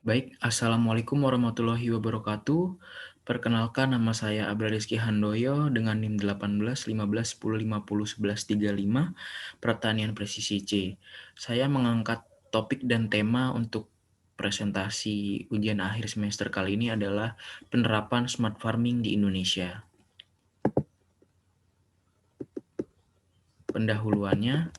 Baik, Assalamualaikum warahmatullahi wabarakatuh. Perkenalkan, nama saya Abra Rizky Handoyo dengan NIM 18 15 10 50 11 35, Pertanian Presisi C. Saya mengangkat topik dan tema untuk presentasi ujian akhir semester kali ini adalah penerapan smart farming di Indonesia. Pendahuluannya,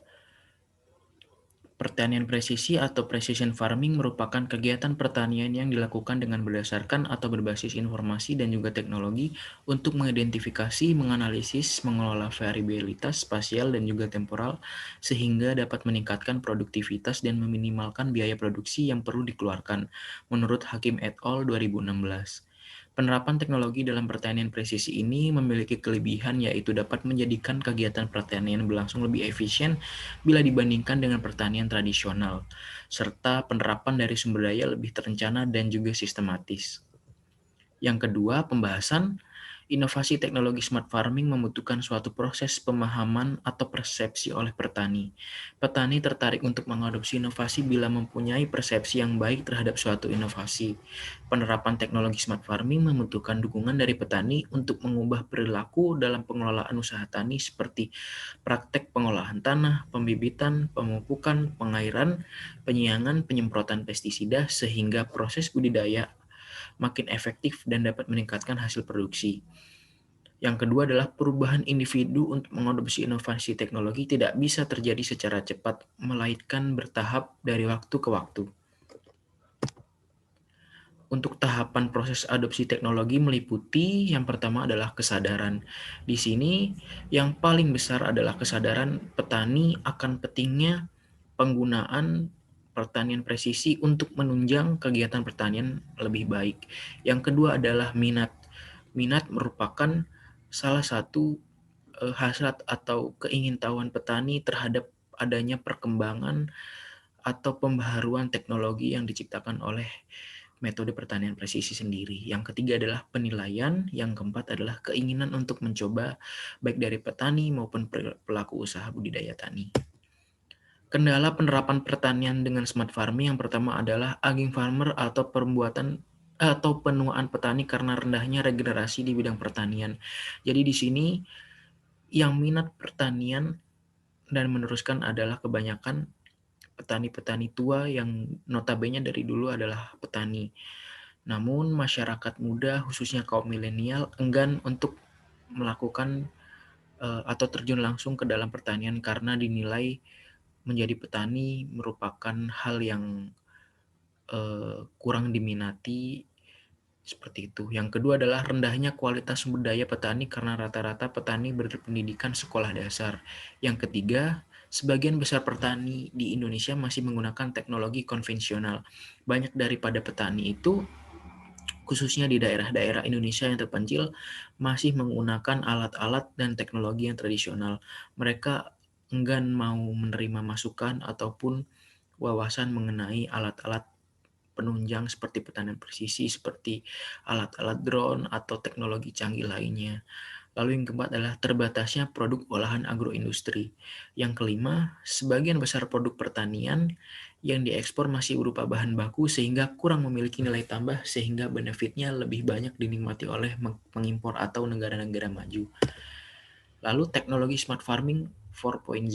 pertanian presisi atau precision farming merupakan kegiatan pertanian yang dilakukan dengan berdasarkan atau berbasis informasi dan juga teknologi untuk mengidentifikasi, menganalisis, mengelola variabilitas spasial dan juga temporal sehingga dapat meningkatkan produktivitas dan meminimalkan biaya produksi yang perlu dikeluarkan menurut Hakim et al. 2016. Penerapan teknologi dalam pertanian presisi ini memiliki kelebihan yaitu dapat menjadikan kegiatan pertanian berlangsung lebih efisien bila dibandingkan dengan pertanian tradisional, serta penerapan dari sumber daya lebih terencana dan juga sistematis. Yang kedua, pembahasan inovasi teknologi smart farming membutuhkan suatu proses pemahaman atau persepsi oleh petani. Petani tertarik untuk mengadopsi inovasi bila mempunyai persepsi yang baik terhadap suatu inovasi. Penerapan teknologi smart farming membutuhkan dukungan dari petani untuk mengubah perilaku dalam pengelolaan usaha tani seperti praktek pengolahan tanah, pembibitan, pemupukan, pengairan, penyiangan, penyemprotan pestisida, sehingga proses budidaya makin efektif dan dapat meningkatkan hasil produksi. Yang kedua adalah perubahan individu untuk mengadopsi inovasi teknologi tidak bisa terjadi secara cepat, melainkan bertahap dari waktu ke waktu. Untuk tahapan proses adopsi teknologi meliputi yang pertama adalah kesadaran. Di sini yang paling besar adalah kesadaran petani akan pentingnya penggunaan pertanian presisi untuk menunjang kegiatan pertanian lebih baik. Yang kedua adalah minat. Minat merupakan salah satu hasrat atau keingintahuan petani terhadap adanya perkembangan atau pembaharuan teknologi yang diciptakan oleh metode pertanian presisi sendiri. Yang ketiga adalah penilaian, yang keempat adalah keinginan untuk mencoba baik dari petani maupun pelaku usaha budidaya tani. Kendala penerapan pertanian dengan smart farming yang pertama adalah aging farmer atau penuaan petani karena rendahnya regenerasi di bidang pertanian. Jadi di sini yang minat pertanian dan meneruskan adalah kebanyakan petani-petani tua yang notabene dari dulu adalah petani. Namun masyarakat muda khususnya kaum milenial enggan untuk melakukan atau terjun langsung ke dalam pertanian karena dinilai menjadi petani merupakan hal yang kurang diminati seperti itu. Yang kedua adalah rendahnya kualitas sumber daya petani karena rata-rata petani berpendidikan sekolah dasar. Yang ketiga, sebagian besar petani di Indonesia masih menggunakan teknologi konvensional. Banyak daripada petani itu khususnya di daerah-daerah Indonesia yang terpencil, masih menggunakan alat-alat dan teknologi yang tradisional. Mereka enggan mau menerima masukan ataupun wawasan mengenai alat-alat penunjang seperti pertanian presisi, seperti alat-alat drone atau teknologi canggih lainnya. Lalu yang keempat adalah terbatasnya produk olahan agroindustri. Yang kelima, sebagian besar produk pertanian yang diekspor masih berupa bahan baku sehingga kurang memiliki nilai tambah sehingga benefitnya lebih banyak dinikmati oleh pengimpor atau negara-negara maju. Lalu teknologi smart farming 4.0.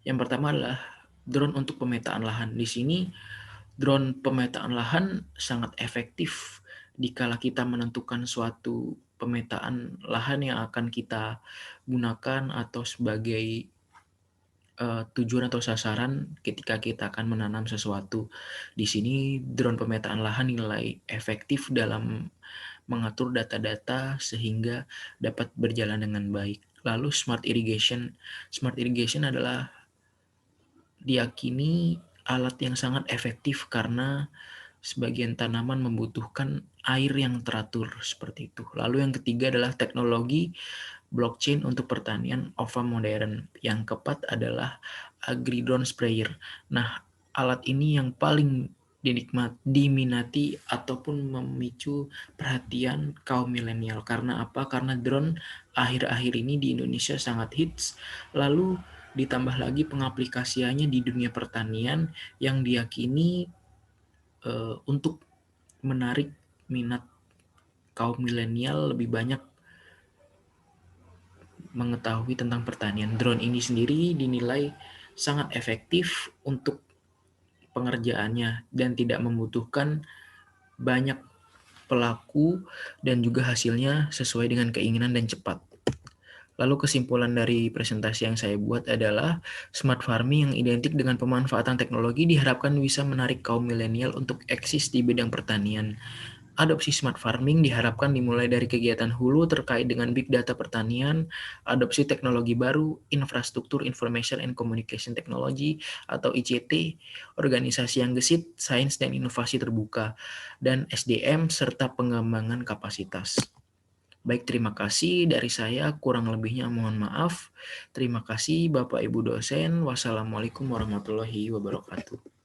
Yang pertama adalah drone untuk pemetaan lahan. Di sini drone pemetaan lahan sangat efektif dikala kita menentukan suatu pemetaan lahan yang akan kita gunakan atau sebagai tujuan atau sasaran ketika kita akan menanam sesuatu. Di sini drone pemetaan lahan nilai efektif dalam mengatur data-data sehingga dapat berjalan dengan baik. Lalu smart irrigation. Smart irrigation adalah diyakini alat yang sangat efektif karena sebagian tanaman membutuhkan air yang teratur seperti itu. Lalu yang ketiga adalah teknologi blockchain untuk pertanian OVA modern. Yang keempat adalah agri-drone sprayer. Nah, alat ini yang paling diminati ataupun memicu perhatian kaum milenial. Karena apa? Karena drone akhir-akhir ini di Indonesia sangat hits. Lalu ditambah lagi pengaplikasiannya di dunia pertanian yang diyakini untuk menarik minat kaum milenial lebih banyak mengetahui tentang pertanian. Drone ini sendiri dinilai sangat efektif untuk pengerjaannya dan tidak membutuhkan banyak pelaku dan juga hasilnya sesuai dengan keinginan dan cepat. Lalu kesimpulan dari presentasi yang saya buat adalah smart farming yang identik dengan pemanfaatan teknologi diharapkan bisa menarik kaum milenial untuk eksis di bidang pertanian. Adopsi smart farming diharapkan dimulai dari kegiatan hulu terkait dengan big data pertanian, adopsi teknologi baru, infrastruktur information and communication technology atau ICT, organisasi yang gesit, sains dan inovasi terbuka, dan SDM serta pengembangan kapasitas. Baik, terima kasih dari saya. Kurang lebihnya mohon maaf. Terima kasih Bapak Ibu dosen. Wassalamualaikum warahmatullahi wabarakatuh.